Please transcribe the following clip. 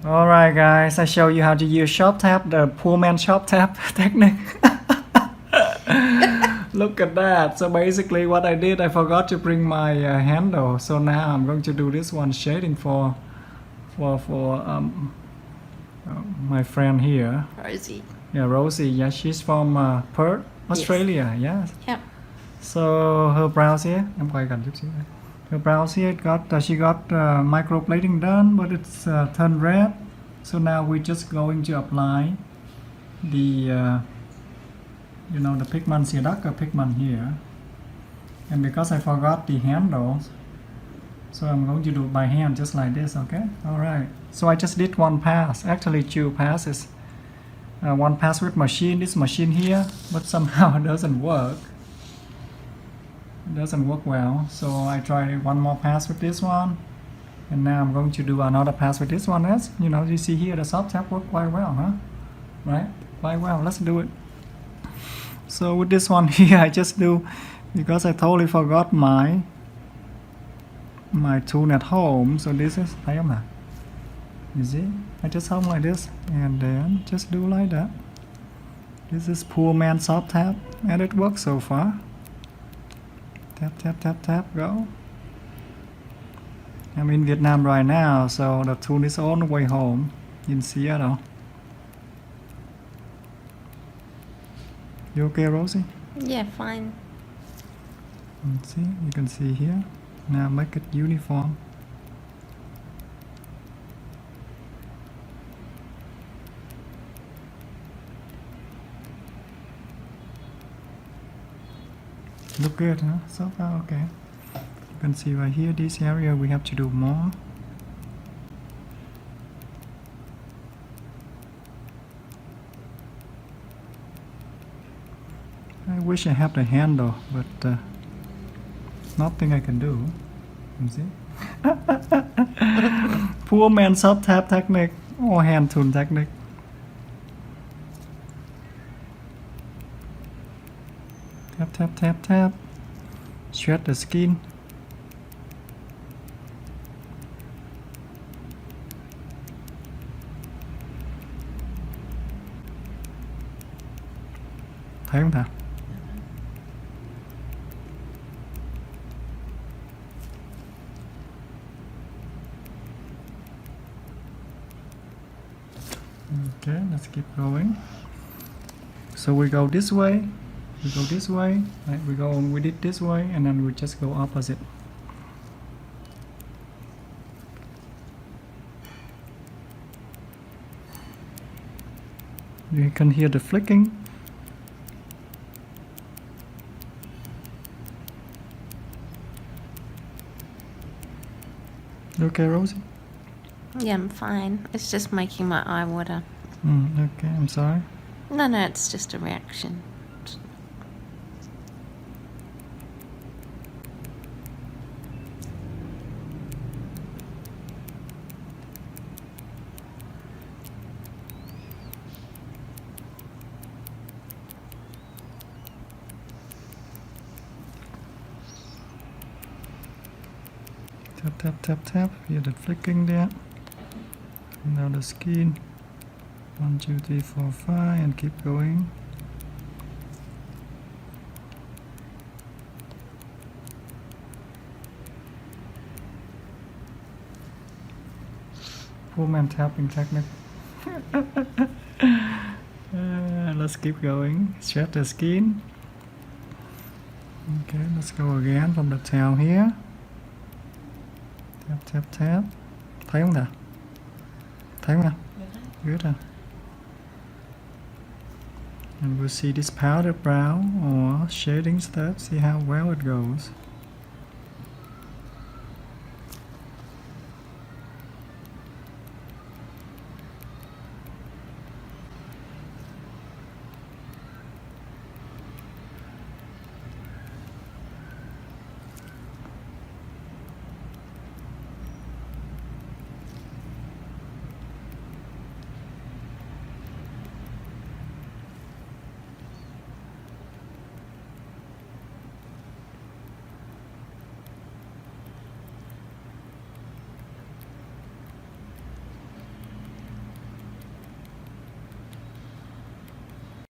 Alright guys, I show you how to use shop tap, the poor man shop tap technique. Look at that. So basically what I did, I forgot to bring my handle. So now I'm going to do this one shading for my friend here. Rosie. Yeah, Rosie. Yeah, she's from Perth, Australia. Yes. Yep. So her brows here, em quay gần chút xíu đây. Her brows here she got microplating done, but it's turned red. So now we're just going to apply the the pigment here, darker pigment here. And because I forgot the handle, so I'm going to do it by hand just like this. Okay. All right. So I just did one pass, actually two passes. One pass with this machine here, but somehow it doesn't work. It doesn't work well, so I try one more pass with this one, and now I'm going to do another pass with this one. As you see here, the soft tap work quite well, huh? Right? Quite well. Let's do it. So with this one here, I just do, because I totally forgot my tool at home. So this is, thấy không nào? You see? I just hold like this, and then just do like that. This is poor man soft tap, and it works so far. Tap, tap, tap, tap, go. I'm in Vietnam right now, so the tool is on the way home in Seattle. You okay, Rosie? Yeah, fine. Let's see, you can see here. Now make it uniform. Look good, huh? So far, okay. You can see right here, this area we have to do more. I wish I had the handle, but nothing I can do. You see? Poor man soft tap technique or hand tool technique. Tap, tap, tap, tap. Shred the skin. Thấy không thà? Okay, let's keep going. So we go this way. We go this way, right? We did this way, and then we just go opposite. You can hear the flicking. You okay, Rosie? Yeah, I'm fine. It's just making my eye water. Okay, I'm sorry. No, it's just a reaction. Tap, tap, tap, tap. Hear the flicking there. Now the skin. 1, 2, 3, 4, 5, and keep going. Poor man tapping technique. Let's keep going. Stretch the skin. Okay, let's go again from the tail here. Tap, tap, tap. Thấy không nào? Thấy không nào? Good huh? And we'll see this powder brow or shading stuff, see how well it goes.